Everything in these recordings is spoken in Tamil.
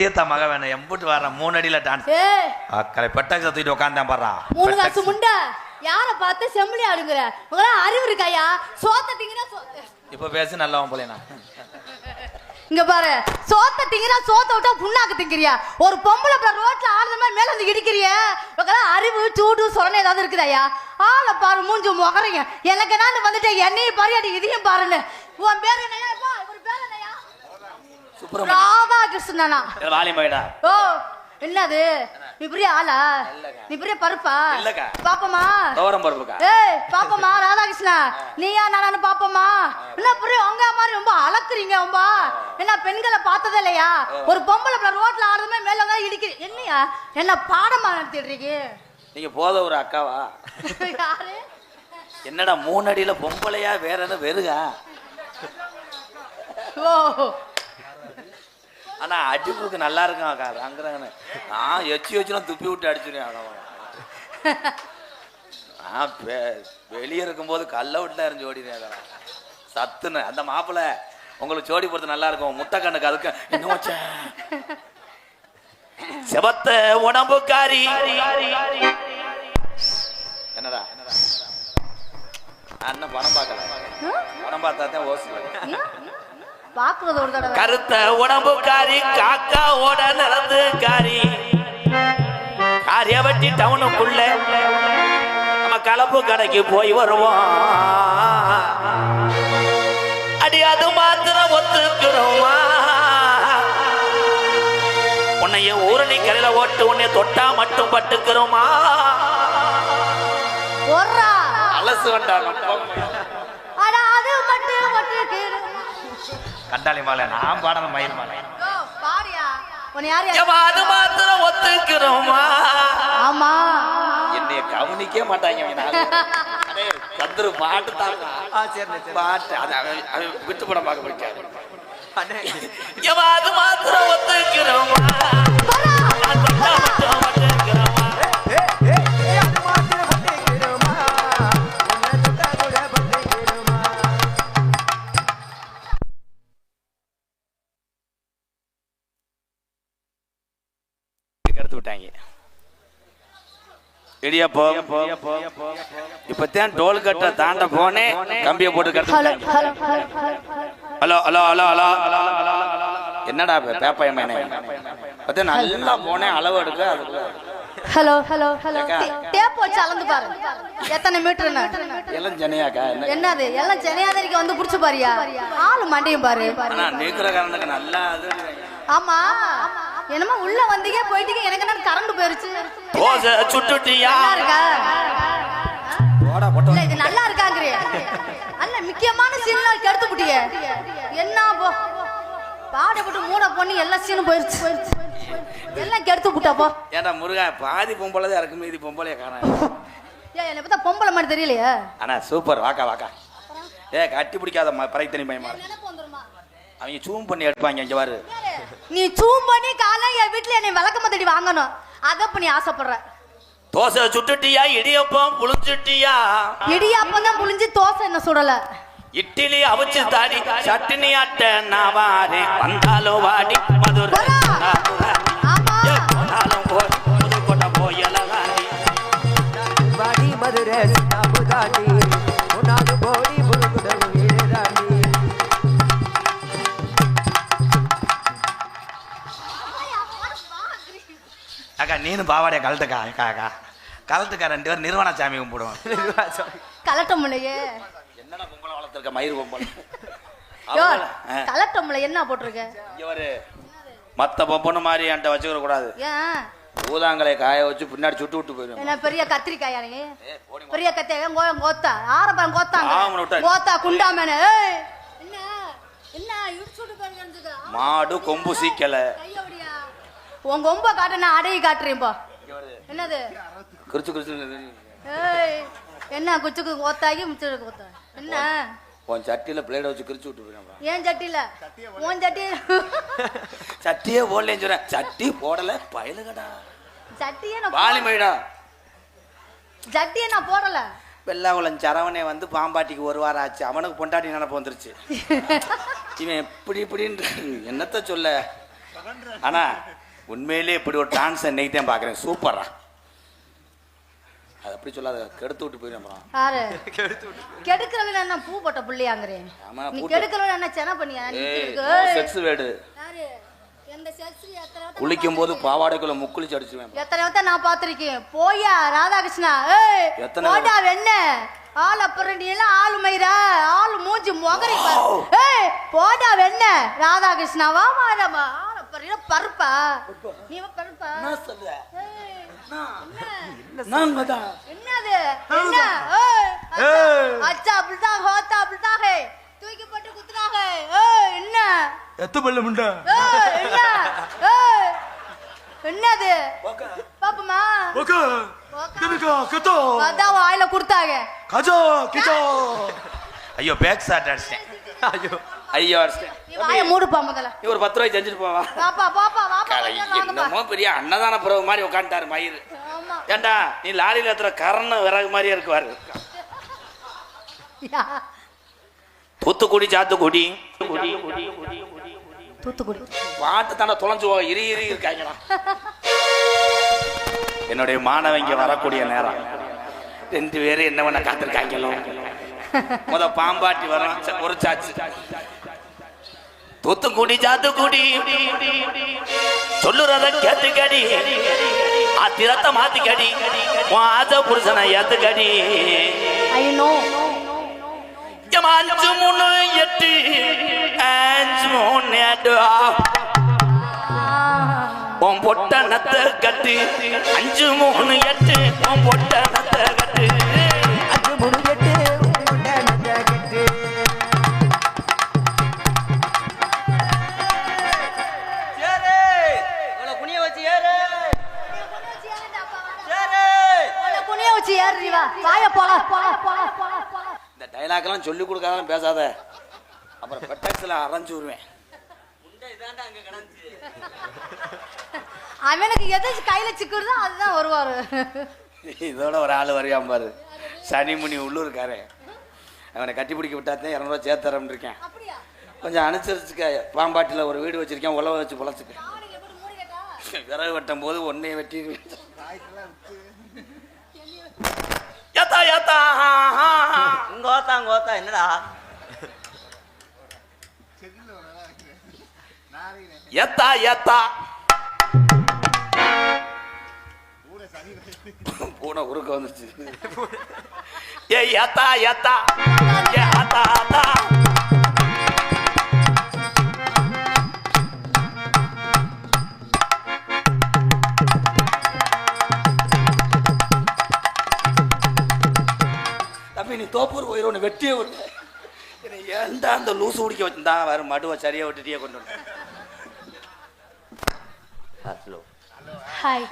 மக வேணும் எம்புட்டு வர 3 அடியில டான்ஸ் அக்கறை பெட்டாக்கு தூக்கிட்டு உட்காந்தேன் பாடுறா 3 காசு முண்டை யார பார்த்து செம்மலி ஆடுங்கற உங்கள அறிவு இருக்காயா சோத்த திங்கற இப்ப பேசி நல்லவன் போல நான் இங்க பாரு சோத்த திங்கற சோத்த விட்டா புண்ணாக்கு திங்கறியா ஒரு பொம்பளை ரோட்ல ஆடுற மாதிரி மேல வந்து இடிக்கறியே உங்கள அறிவு சூடு சொரணை ஏதாவது இருக்குதாயா ஆள பாரு மூஞ்சு முகறீங்க எனக்கு நான் வந்துட்டே என்னைய பாரியாடி இதையும் பாருன்னு உன் பேர் என்னையா பா இவர் பேர் என்னையா ராதாகிருஷ்ணனா வாலிமைடா ஓ என்னது நீ பெரிய ஆளா நீ பெரிய பருப்பா பாப்பமா தோரம் பருப்புக்கா ஏய் பாப்பமா ராதாகிருஷ்ணா நீயா நானு பாப்பமா என்ன பெரிய உங்க மாதிரி ரொம்ப அலக்குறீங்க ரொம்ப என்ன பெண்களை பார்த்ததே இல்லையா ஒரு பொம்பளை ரோட்ல ஆடுறதுமே மேல தான் இடிக்கு என்னையா என்ன பாடமா நடத்திடுறீங்க நீங்க போத ஒரு அக்காவா யாரு என்னடா 3 அடியில பொம்பளையா வேற என்ன வெறுகா ஓ ஆனா அடிப்புக்கு நல்லா இருக்கும் அக்கா அங்குறாங்கன்னு நான் எச்சுலாம் துப்பி விட்டு அடிச்சுடுவேன் வெளியே இருக்கும்போது கல்ல விட்டுல இருந்து ஓடினேன் சத்துன்னு அந்த மாப்பிள்ள உங்களுக்கு ஜோடி போறது நல்லா இருக்கும் முட்டை கண்ணுக்கு அதுக்கு இன்னும் செபத்த உடம்புக்காரி என்னடா அண்ணன் பணம் பார்க்கல பணம் பார்த்தா தான் ஓசி கருத்த உடம்புக்காரி காக்காவோட நடந்து காரி காரியவட்டி டவுனுக்குள்ள நம்ம கலப்பு கடைக்கு போய் வருவோம் அடி அது மாத்திரம் ஒத்துக்கிறோமா உன்னைய ஊரணி கரையில ஓட்டு உன்னை தொட்டா மட்டும் பட்டுக்கிறோமா அலசு வந்தாங்க கண்டாளி மாலை நான் பாடன மயில் மாலை அது மாத்திரம் ஒத்துக்கிறோமா ஆமா என்னைய கவனிக்க மாட்டாங்க சந்துரு பாட்டு தான் பாட்டு அது விட்டு படம் பார்க்க பிடிக்காது அது மாத்திரம் ஒத்துக்கிறோமா இப்பதான் டோல் கட்ட தாண்ட போனே கம்பிய போட்டு ஹலோ ஹலோ ஹலோ ஹலோ என்னடா பேப்பா நல்லா போனேன் அளவு எடுக்க ஹலோ ஹலோ ஹலோ டேப் வச்சு அளந்து பாரு எத்தனை மீட்டர் எல்லாம் ஜனையாக்கா என்னது எல்லாம் ஜனையாதரிக்கு வந்து புடிச்சு பாரியா ஆளு மண்டையும் பாரு நீக்கிற காரணத்துக்கு நல்லா ஆமா என்னமா உள்ள வந்தீங்க போயிட்டீங்க எனக்கு என்ன கரண்ட் போயிருச்சு தோசை சுட்டுட்டியா இருக்கா போடா போடா இது நல்லா இருக்காங்கறியே அல்ல முக்கியமான சீன்ல கெடுத்து புட்டியே என்ன போ பாட போட்டு மூட பண்ணி எல்லா சீனும் போயிருச்சு எல்லாம் கெடுத்து புட்டா போ ஏண்டா முருகா பாதி பொம்பளை தான் இருக்கு மீதி பொம்பளைய காணோம் ஏய் என்ன பார்த்தா பொம்பளை மாதிரி தெரியலையா அண்ணா சூப்பர் வாக்கா வாக்கா ஏய் கட்டி பிடிக்காத பறைக்கு தனி பயமா அவங்க சூம் பண்ணி எடுப்பாங்க இங்க பாரு நீ சூம் பண்ணி காலை என் வீட்டுல என்னை விளக்கமா தடி வாங்கணும் அத பண்ணி ஆசைப்படுற தோசை சுட்டுட்டியா இடியப்பம் புளிஞ்சுட்டியா இடியப்பம் தான் புளிஞ்சு தோசை என்ன சுடல இட்லி அவிச்சு தாடி சட்னி அட்ட நாவாரி வந்தாலும் வாடி மதுரை புதுக்கோட்டை போயலகாண்டி வாடி மதுரை நாபுதாண்டி உன்னாது போடி புதுக்குடல் வீரராண்டி அக்கா நீனு பாவாடைய கலட்டுக்கா அக்கா கலட்டுக்கா 2 பேரும் நிர்வாண சாமி கும்பிடுவோம் கலட்டமுலையே என்னடா பொம்பளை வளர்த்துருக்க மயிர் பொம்பளை கலட்டமுல என்ன போட்டிருக்க இவரு மத்த பொம்பனை மாதிரி என்கிட்ட வச்சுக்கிற கூடாது ஊதாங்களை காய வச்சு பின்னாடி சுட்டு விட்டு போயிடும் என்ன பெரிய கத்திரிக்காயா நீ பெரிய கத்திரிக்காய் கோத்தா ஆரம்பம் கோத்தாங்க கோத்தா குண்டாமேனே என்ன என்ன இடிச்சுட்டு போறீங்க மாடு கொம்பு சீக்கல உன் கொம்ப காட்ட நான் அடையை காட்டுறேன் போ என்னது குறிச்சு குறிச்சு ஏய் என்ன குச்சுக்கு கோத்தாகி முச்சு கோத்தா என்ன உன் சட்டியில பிளேட வச்சு கிரிச்சு விட்டு போயிடும் ஏன் சட்டியில உன் சட்டி சட்டியே போடலன்னு சொல்றேன் சட்டி போடல பயலுகடா சட்டியே நான் வாலிமைடா சட்டியே நான் போடல வெள்ளாகுளம் சரவணே வந்து பாம்பாட்டிக்கு 1 வாரம் ஆச்சு அவனுக்கு பொண்டாட்டி நினைப்பு வந்துருச்சு இவன் எப்படி இப்படின்னு என்னத்த சொல்ல ஆனா உண்மையிலே இப்படி ஒரு டான்ஸ் இன்னைக்கு தான் பாக்குறேன். சூப்பரா. அது அப்படி சொல்லாத, கெடுத்து விட்டு போயிடும். அப்புறம் யாரு கெடுக்கிறவங்க என்ன பூ போட்ட புள்ளியாங்கிறேன். நீ கெடுக்கிறவங்க என்ன சென பண்ணியா? செக்ஸ் வேடு. யாரு எந்த செக்ஸ்? குளிக்கும் போது பாவாடைக்குள்ள முக்குளிச்சு அடிச்சுவேன். எத்தனை நான் பாத்திருக்கேன். போயா ராதாகிருஷ்ணா, போடா வெண்ண ஆள் அப்புறம் நீ எல்லாம் ஆளு மயிரா ஆளு மூஞ்சி முகரை பாரு. போடா வெண்ண ராதாகிருஷ்ணா வா மாறாமா ஆள் அப்புறம் பருப்பா நீ பருப்பா என்னது என்ன அச்சா அப்படிதான் ஹோத்தா அப்படிதான் தூக்கி போட்டு குத்துறாங்க. என்ன எத்து பல்ல முண்டா என்ன என்னது பாப்பமா அதான் வாயில குடுத்தாங்க. ஐயோ பேக் ஷாட் அடிச்சேன். ஐயோ அடிச்சேன். நீ வாயை மூடுப்பா முதல்ல. நீ ஒரு 10 ரூபாய் செஞ்சுட்டு போவா. பாப்பா பாப்பா வாப்பா என்னமோ பெரிய அன்னதான பிரபு மாதிரி உட்காந்துட்டாரு மயிறு. ஏண்டா நீ லாரியில ஏத்துற கரண விறகு மாதிரியே இருக்குவாரு. தூத்துக்குடி சாத்துக்குடி தூத்துக்குடி பாட்டு தானே தொலைஞ்சு போக இரு இருக்காங்கடா. என்னுடைய மாணவங்க வரக்கூடிய நேரம் 2 பேரும் என்ன பண்ண காத்திருக்காங்களோ. முத பாம்பாட்டி வரும் ஒரு சாச்சு. தூத்துக்குடி சாத்துக்குடி சொல்லுறத கேட்டுக்கடி ஆத்திரத்தை மாத்திக்கடி ஆசை புருஷனை ஏத்துக்கடி. அஞ்சு 3 8 5 3 8 உன் பொட்ட நத்த கட்டு 5 3 8 உன் பொட்ட நத்த கட்டு 5 3 8 உன் பொட்ட நத்த கட்டு. சேரே உன குனிய வச்சு ஏறு. சேரே உன குனிய வச்சு ஏறு. வா வாய போல போல போல போல. இந்த டைலாக் எல்லாம் சொல்லி கொடுக்காதான் பேசாத. அப்புறம் பெட்டாக்ஸ்ல அரைஞ்சு விடுவேன். அவனுக்கு எதாச்சும் கையில சிக்குறதோ அதுதான் வருவாரு. இதோட ஒரு ஆள் வரையாம பாரு, சனிமுனி உள்ளூர்காரே. அவனை கட்டி பிடிக்க விட்டாத்தான் 200 ரூபா சேர்த்தரம்னு இருக்கேன். கொஞ்சம் அனுசரிச்சுக்க. பாம்பாட்டில் ஒரு வீடு வச்சிருக்கேன், உழவை வச்சு பொழைச்சுக்க. விறகு வெட்டும் போது ஒன்னைய வெட்டிடுவேன். ஏத்தா ஏத்தா கோத்தா என்னடா ஏத்தா ஏத்தா பூனை உருக்க வந்துச்சு. ஏ ஏத்தா ஏத்தா ஏ ஆத்தா ஆத்தா தம்பி நீ தோப்பூர் போயிரு ஒன்று வெட்டியே விடு. ஏன்டா அந்த லூசு குடிக்க வச்சிருந்தா வேற மடுவை சரியா விட்டுட்டியே கொண்டு வந்து. ஹலோ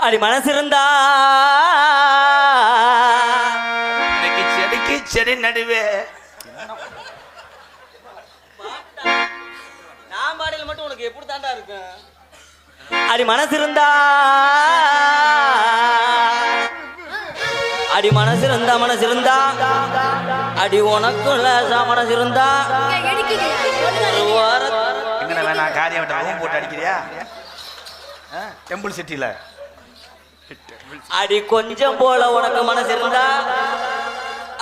அடி மனசு இருந்தா இன்னைக்கு செடிக்கு செடி நடுவே நான் பாடையில மட்டும் உனக்கு எப்படி தாண்டா இருக்கு. அடி மனசு இருந்தா அடி மனசு இருந்தா அடி உனக்குள்ள மனசு இருந்தா எங்கன வேணா காரியம் விட்ட ரூம் போட்டு அடிக்கிறியா? டெம்பிள் சிட்டில அடி கொஞ்சம் போல உனக்கு மனசு இருந்தா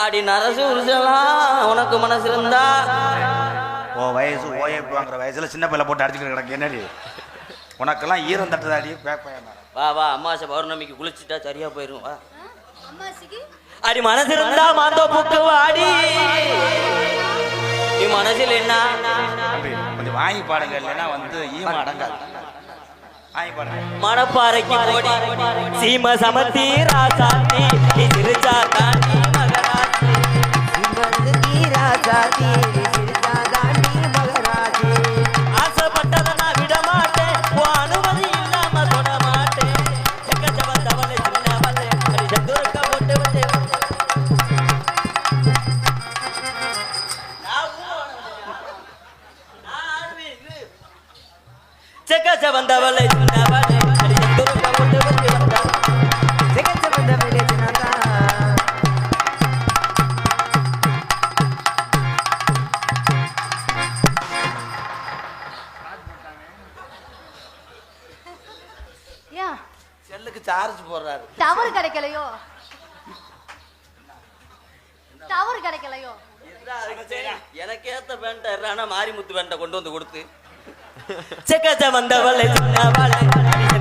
அடி நரசு உருசலாம் உனக்கு மனசு இருந்தா ஓ வயசு ஓஏபி வாங்குற வயசுல சின்ன பிள்ளை போட்டு அடிச்சுட்டு கிடக்கு. என்னடி உனக்கெல்லாம் ஈரம் தட்டுதாடி. வா வா அம்மாசை பௌர்ணமிக்கு குளிச்சுட்டா சரியா போயிரும். வா அடி மனசு இருந்தா மாந்தோப்புக்கு வாடி. நீ மனசில் என்ன கொஞ்சம் வாங்கி பாடுங்க, இல்லைன்னா வந்து ஈம அடங்காது. வாங்கி பாடுங்க. மணப்பாறைக்கு போடி சீம சமத்தி ராசாத்தி நீ சிரிச்சா தாண்டி மகராசி. ராஜாதி சிரிச்சா தாண்டி மகராசி. ஆசைப்பட்டதை நான் விட மாட்டேன், அனுமதி இல்லாம தொட மாட்டேன். செக்கச்சவந்தவளை சின்னவளை அடி சத்துருக்க போட்டு வந்தே. செக்கச்சவந்தவளை சின்னவளை அடி சத்துருக்க போட்டு வந்தே வந்தா. செகச்சவந்தவளை சின்னதா ஏன் செல்லுக்கு சார்ஜ் போடுறாரு. டவர் கிடைக்கலையோ? டவர் கிடைக்கலையோ? எனக்கு ஏத்த பேண்ட மாரிமுத்து பேண்ட கொண்டு வந்து கொடுத்து செக்கச்ச வந்தவளை சின்னவளை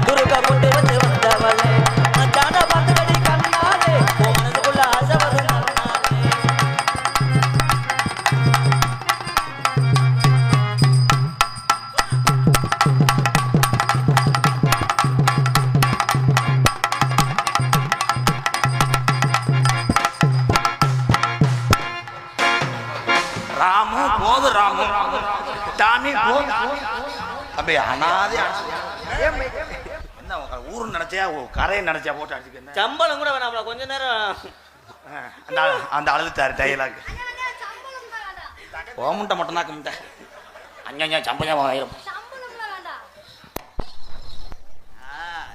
குறுக்க கொண்டு வந்து வந்தவளை மச்சான பார்த்தடி கண்ணாலே மனசுக்குள்ள ஆசை வரும் ராமு போது ராமு டாமி போது அப்படியே அனாதே என்ன ஊரு நினைச்சியா கரையை நினைச்சியா போட்டு அடிச்சுக்க. சம்பளம் கூட வேணாம்ல கொஞ்ச நேரம் அந்த அழுத்தாரு டைலாக் ஓமுண்டை மட்டும் தான் கும்பிட்டேன். அஞ்சா சம்பளம் ஆயிரம்.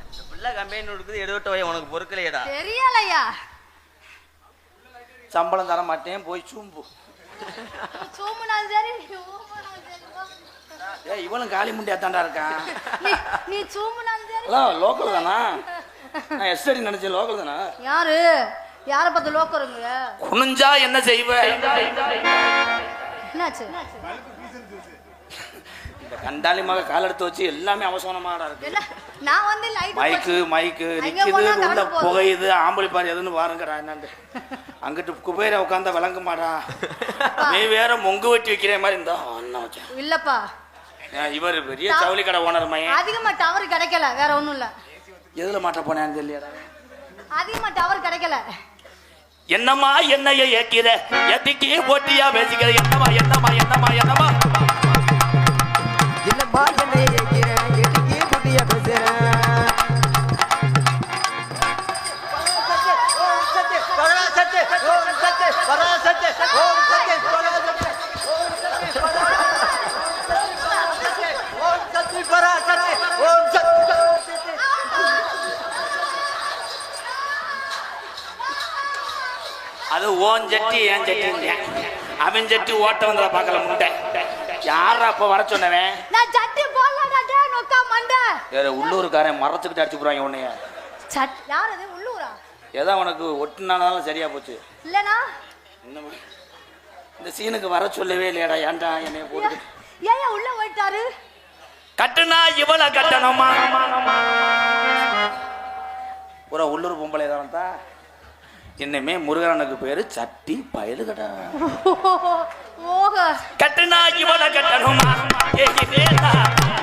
இந்த பிள்ளை கம்பெனி கொடுக்குது எடுவட்ட வய உனக்கு பொறுக்கலையடா. தெரியலையா? சம்பளம் தர மாட்டேன் போய் சூம்பு. இவனும் காலி முண்டியா தாண்டா இருக்கான். நீ சூம்புனாலும் சரி. லோக்கல் தானா? நான் எஸ்டடி நினைச்சேன் லோக்கல் தானா? யாரு யார பார்த்து லோக்கருங்க? குனிஞ்சா என்ன செய்வ? என்னாச்சு? இந்த கண்டாலி மக கால் எடுத்து வச்சு எல்லாமே அவசரமாடா இருக்கு. நான் வந்து லைட் மைக்கு நிக்குது உள்ள புகையுது ஆம்பளை பாரு எதுன்னு பாருங்கடா என்னண்டு. அங்கிட்டு குபேர உட்கார்ந்தா விளங்க மாடா. நீ வேற மொங்கு வெட்டி வைக்கிற மாதிரி இருந்தா அண்ணா வச்சா இல்லப்பா. இவர் பெரிய ஜவுளி கடை ஓனர் மையன். அதிகமா டவர் கிடைக்கல வேற ஒண்ணும் இல்ல. எதுல மாட்ட போனேன்னு தெரியலடா. அதிகமா டவர் கிடைக்கல. என்னம்மா என்னைய ஏக்கிற எத்திக்கு போட்டியா பேசிக்கிற என்னம்மா என்னம்மா என்னம்மா என்னம்மா என்னம்மா என்னைய ஏக்கிறேன் எதுக்கு போட்டியா பேசுறேன். அது ஓன் ஜட்டி ஏன் ஜட்டி அவன் ஜட்டி ஓட்ட வந்தா பார்க்கல முட்டை. யாரா அப்ப வர சொன்னவன்? நான் ஜட்டி போடலடா டே நோக்கா மண்டை. வேற உள்ளூர்காரன் மரத்துக்கிட்ட அடிச்சு போறாங்க உன்னைய. யார் அது உள்ளூரா? ஏதோ உனக்கு ஒட்டுனாலும் சரியா போச்சு. இல்லனா இந்த சீனுக்கு வர சொல்லவே இல்லையாடா. ஏன்டா என்னைய போட்டு ஏன் உள்ள போயிட்டாரு? கட்டுனா இவள கட்டணுமா? ஒரு உள்ளூர் பொம்பளை தான். இன்னுமே முருகனுக்கு பேரு சட்டி பயலுகடா. ஓக கட்டுனா இவள கட்டணுமா? ஏகிதேடா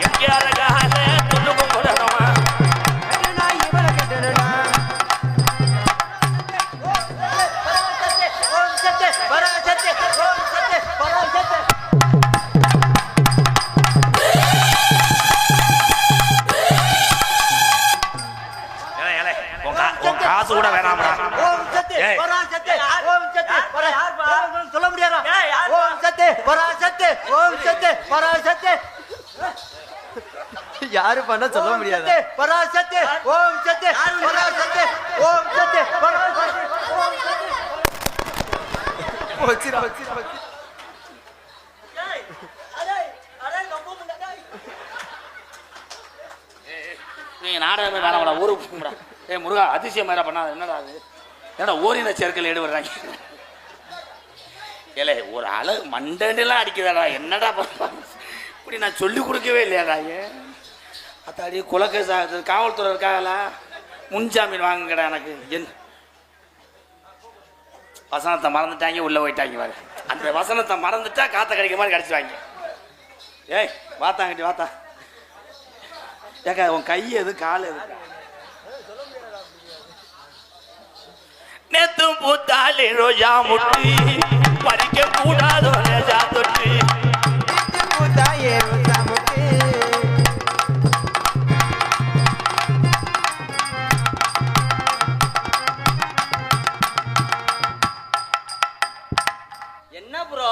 எங்கயாரகால துணுகு போடணுமா? கட்டுனா இவள கட்டணுமா? ஓம் சத்தே பராசத்தே ஓம் சத்தே பராசத்தே. காசு கூட வேணாம்டா. ஓம் சத்தே பராசத்தே ஓம் சத்தே பராசத்தே சொல்ல முடியாதா? ஓம் சத்தே பராசத்தே ஓம் சத்தே பராசத்தே யாரு பண்ண சொல்ல முடியாது. பராசத்தே ஓம் சத்தே பராசத்தே ஓம் சத்தே பராசத்தே ஓம் சத்தே வச்சிரா வச்சிரா வச்சிரா. டேய் அடே அடே நம்ம முன்ன டேய் நீ நாடகமே வேணாம்டா ஊருக்கு போங்கடா. ஏய் முருகா அதிசயம் மாதிரி பண்ணாத. என்னடா அது? என்னடா ஓரின சேர்க்கல் எடு வர்றாங்க. ஏலே ஒரு அழகு மண்டெல்லாம் அடிக்குதாடா. என்னடா இப்படி நான் சொல்லி கொடுக்கவே இல்லையாடா. அத்தாடி குலக்கேஸ் ஆகுது. காவல்துறை இருக்காங்களா? முன்ஜாமீன் வாங்குங்கடா எனக்கு. என் வசனத்தை மறந்துட்டாங்க உள்ள போயிட்டாங்க பாரு. அந்த வசனத்தை மறந்துட்டா காத்த கிடைக்க மாதிரி கிடைச்சிவாங்க. ஏய் வாத்தாங்கிட்டி வாத்தா. ஏக்கா உன் கை எது கால் எது? நேத்தும் பூத்தாலே ரோஜா முட்டி பறிக்க கூடாதோ ரோஜா தொட்டி. பூத்தாயே ரோஜா முட்டி என்ன ப்ரோ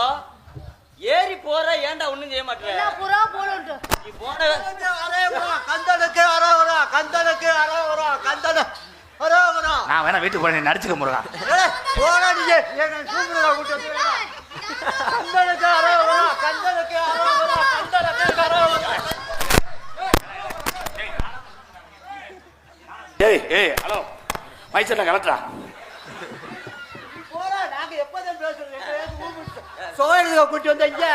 ஏறி போற ஏன்டா ஒண்ணும் செய்ய மாட்டற? என்ன புறா போலோண்டு நீ போன கந்தனுக்கு அரோகரா கந்தனுக்கு அரோகரா கந்தன அரோகரா. நான் வேணா வீட்டுக்கு போய் நடிச்சுக்க முருகா. போடா நீ என்ன கூப்பிடுறா கூட்டி கந்தனுக்கு அரோகரா கந்தனுக்கு அரோகரா கந்தனுக்கு அரோகரா. ஏய் ஹலோ மைசூரில் கலட்டுறா. போடா, நாங்க எப்பதான் பேசுறது? சோழனுக்கு கூட்டி வந்தீங்க.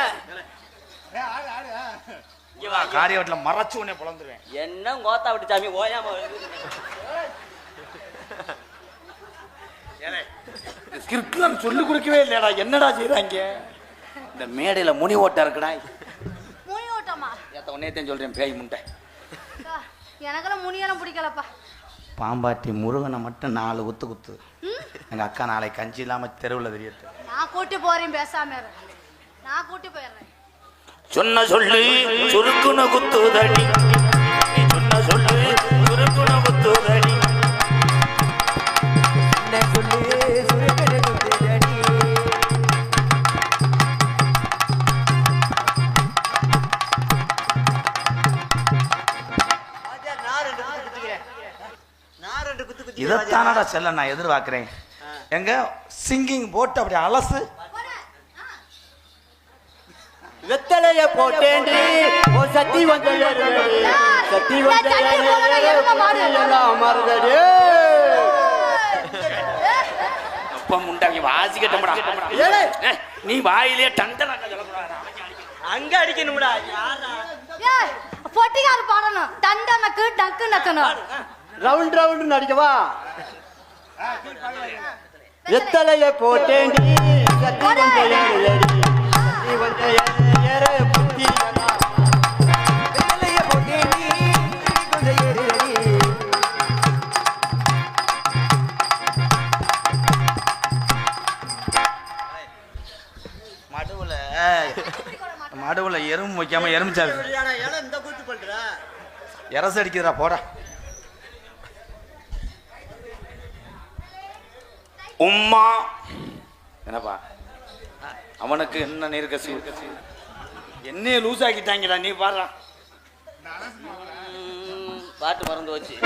காரியவட்டில் மறைச்சு உடனே புலந்துருவேன். என்ன கோத்தா விட்டு சாமி ஓயாம ஸ்கிரிப்ட்லாம் சொல்லி கொடுக்கவே இல்லையாடா, என்னடா செய்யறாங்க? இந்த மேடையில முனி ஓட்டா இருக்குடா. முனி ஓட்டமா? ஏத்த உன்னையத்தையும் சொல்றேன் பேய் முண்டை. எனக்கெல்லாம் முனியெல்லாம் பிடிக்கலப்பா. பாம்பாட்டி முருகனை மட்டும் 4 குத்து குத்து. எங்க அக்கா நாளை கஞ்சி இல்லாம தெருவில் தெரியட்டு. நான் கூட்டி போறேன், பேசாம இரு. நான் கூட்டி போயிடுறேன். சொன்ன சொல்லு சுருக்குன குத்துதடி, சொன்ன சொல்லு சுருக்குன குத்துதடி. இதைத்தானடா செல்ல நான் எதிர்பார்க்கிறேன். எங்க சிங்கிங் போட்டு அப்படி அலசு. வெத்தலைய போட்டேண்டி ஓ சட்டி வந்து சட்டி வந்து மருதடி அப்பா முண்டாக்கி வாசிக்கட்டா. நீ வாயிலே டண்டன அங்க அடிக்கணும்டா. ஏய், பொட்டிக்கார பாடணும். தண்ட நக்கு டக்கு நக்கணும். Round round நடிக்கவா? வெத்தலைய போட்டேண்டி சட்டி வந்து சட்டி வந்து ஏற புத்தி வெத்தலைய போட்டேண்டி கொஞ்சம் ஏறி மடுவுல எறும்பு வைக்காம எறும்பிச்சாரு இந்த கூத்து பண்ற எரசு அடிக்கிறா போடா. உம்மா என்னப்பா அவனுக்கு என்ன நீர்க்கசி என்னைய லூஸ் ஆக்கிட்டாங்கடா. நீ பாடுறா பாட்டு மறந்து வச்சு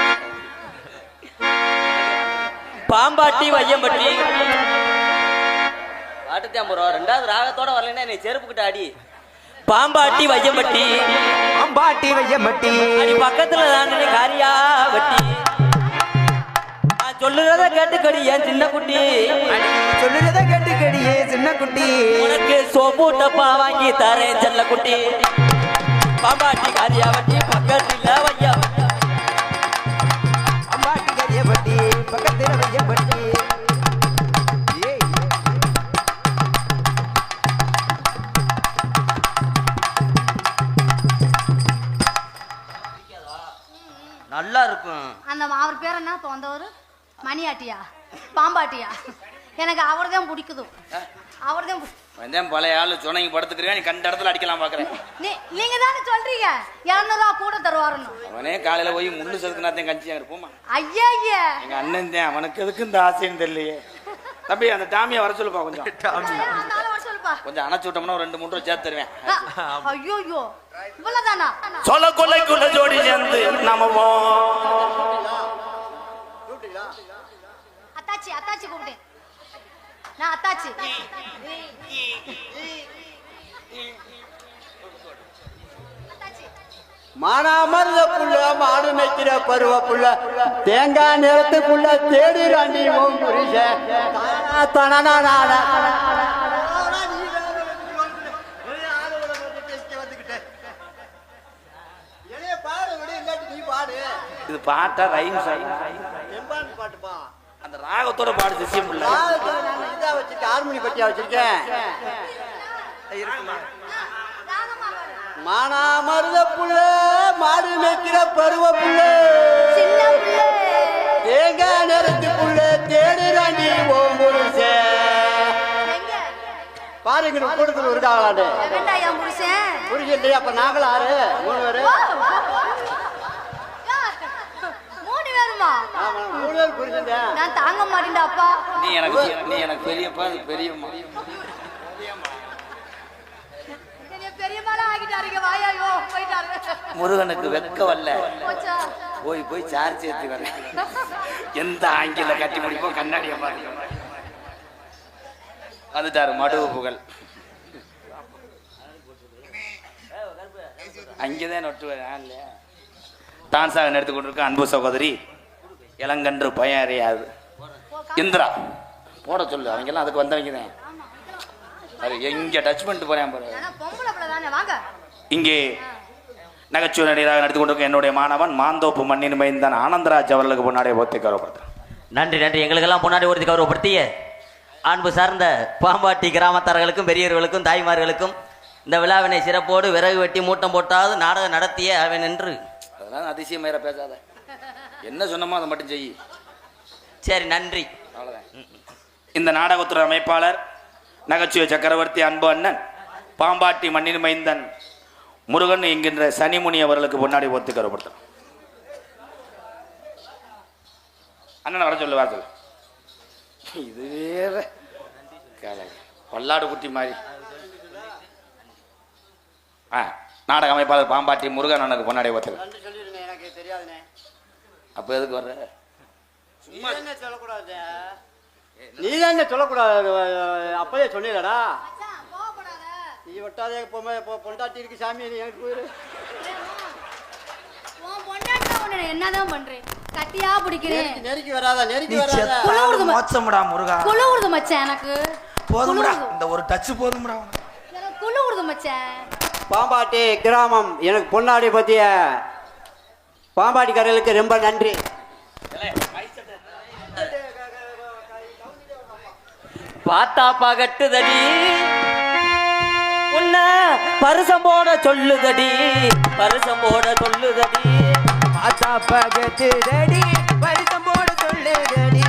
பாம்பாட்டி வையம்பட்டி பாட்டு தேம்புறோம். 2வது ராகத்தோட வரலன்னா என்னை செருப்பு கிட்ட அடி. பாம்பாட்டி வையம்பட்டி பாம்பாட்டி வையம்பட்டி அடி பக்கத்துல தானே காரியா வட்டி. சொல்லுறத கேட்டுக்கடி ஏன் சின்ன குட்டி, சொல்லுறத கேட்டுக்கடி சின்ன குட்டி. உனக்கு சோப்பு டப்பா வாங்கி தரேன் செல்ல குட்டி. பாம்பாட்டி காரியா வட்டி பக்கத்துல வையம்பட்டி. பாம்பாட்டி காரியப்பட்டி பக்கத்துல வையம்பட்டி. நல்லா இருக்கும். அந்த அவர் பேர் என்ன தோந்தவர்? மணியாட்டியா பாம்பாட்டியா? எனக்கு அவர் தான் பிடிக்குது. அவர் தான் வந்தேன் பழைய ஆளு சொன்னீங்க படுத்துக்கிறேன். நீ கண்ட இடத்துல அடிக்கலாம் பாக்குறேன். நீங்க தானே சொல்றீங்க 200 ரூபா கூட தருவாருன்னு. அவனே காலையில போய் முன்னு சதுக்குனாத்தையும் கஞ்சி இருப்போமா. ஐயா ஐயா எங்க அண்ணன் தான். அவனுக்கு எதுக்கு இந்த ஆசைன்னு தெரியலையே. தம்பி அந்த டாமியை வர சொல்லுப்பா. கொஞ்சம் கொஞ்சம் அணைச்சு விட்டோம்னா ஒரு 2-3 ரூபா சேர்த்து தருவேன். ஐயோ ஐயோ இவ்வளவுதானா? சொல்ல கொள்ளைக்குள்ள ஜோடி சேர்ந்து நாம அத்தாச்சி அத்தாச்சி கூப்பிட்டேன் நான். அத்தாச்சி மானாமருத புள்ள மாடு மேய்க்கிற பருவ புள்ள தேங்காய் நிறத்து புள்ள தேடி ராண்டி ஓம் புரிஷ இது பாட்டா ரைம் பாட்டுப்பா. அந்த ராகத்தோட பாடு திசையும் புள்ள. ஹார்மோனி பட்டியா வச்சிருக்கேன். மானாமருத புள்ள மாடு மேய்க்கிற பருவ புள்ள தேங்காய் நிறத்து புள்ள தேடி ராண்டி ஓம் புரிஷ. பாருங்க கூட்டத்தில் ஒரு ஆளாடு புரிஞ்சு இல்லையா? அப்ப நாங்களும் 6 3 பேரு 3 பேர் புரிஞ்சுங்க. நான் தாங்க மாட்டேன்டா அப்பா. நீ எனக்கு பெரியப்பா பெரியம்மா. பெரியம்மாலாம் ஆகிட்டாருங்க. வாயாயோ போயிட்டாரு. முருகனுக்கு வெக்க வரல. போய் சார்ஜ் ஏற்றி வர. எந்த ஆங்கில கட்டி முடிப்போம் கண்ணாடியை பாருங்க. வந்துட்டாரு மடுவு புகழ். அங்கேதான் நொட்டு டான்ஸாக எடுத்து கொண்டிருக்க அன்பு சகோதரி இளங்கன்று பயம் அறியாது. இந்திரா போட சொல்லு, அவங்கெல்லாம் அதுக்கு வந்தவங்க தான். அது எங்க டச் பண்ணிட்டு போறேன் பாரு. பொம்பளை பிள்ளை தானே, வாங்க. இங்கே நகைச்சுவை நடிகராக நடித்து கொண்டிருக்க என்னுடைய மாணவன் மாந்தோப்பு மண்ணின் மைந்தான் ஆனந்தராஜ் அவர்களுக்கு முன்னாடியே ஒத்தி கௌரவப்படுத்துறேன். நன்றி நன்றி. எங்களுக்கெல்லாம் முன்னாடி ஒருத்தி கௌரவப்படுத்திய அன்பு சார்ந்த பாம்பாட்டி கிராமத்தார்களுக்கும் பெரியவர்களுக்கும் தாய்மார்களுக்கும் இந்த விழாவினை சிறப்போடு விறகு வெட்டி மூட்டம் போட்டாவது நாடகம் நடத்திய அவன் என்று. அதெல்லாம் அதிசயமாயிர பேசாத, என்ன சொன்னமோ அதை மட்டும் செய். சரி நன்றி. அவ்வளோதான். இந்த நாடகத்துறை அமைப்பாளர் நகைச்சுவை சக்கரவர்த்தி அன்பு அண்ணன் பாம்பாட்டி மண்ணின் மைந்தன் முருகன் என்கின்ற சனிமுனி அவர்களுக்கு முன்னாடி ஒத்து கருப்படுத்தும். அண்ணன் வர சொல்லு, வர சொல்லு. இது வேற பல்லாடு குட்டி மாதிரி. நாடக அமைப்பாளர் பாம்பாட்டி முருகன் அண்ணனுக்கு முன்னாடி ஒத்து. எனக்கு தெரியாதுண்ணே. அப்போ எதுக்கு வர்ற? சும்மா சொல்லக்கூடாது, நீ தான் சொல்லக்கூடாது. அப்பவே சொன்னீங்கடா, நீ ஒட்டாதே பொண்டாட்டி இருக்கு சாமி, நீ எனக்கு போயிரு. என்னதான் பண்றேன், கட்டியா பிடிக்கிறேன். நெருக்கி வராதா, நெருக்கி வராதா. மோச்சம்டா முருகா, குழுவுறது மச்சான். எனக்கு போதும்டா, இந்த ஒரு டச் போதும்டா. எனக்கு குழுவுறது மச்சான். பாம்பாட்டி கிராமம் எனக்கு பொன்னாடி பத்திய பாம்பாட்டிக்காரர்களுக்கு ரொம்ப நன்றி. பார்த்தா பகட்டுதடி உன்ன பரிசம் போட சொல்லுதடி, பரிசம் போட சொல்லுதடி. பார்த்தா பகட்டுதடி, பரிசம் போட சொல்லுதடி.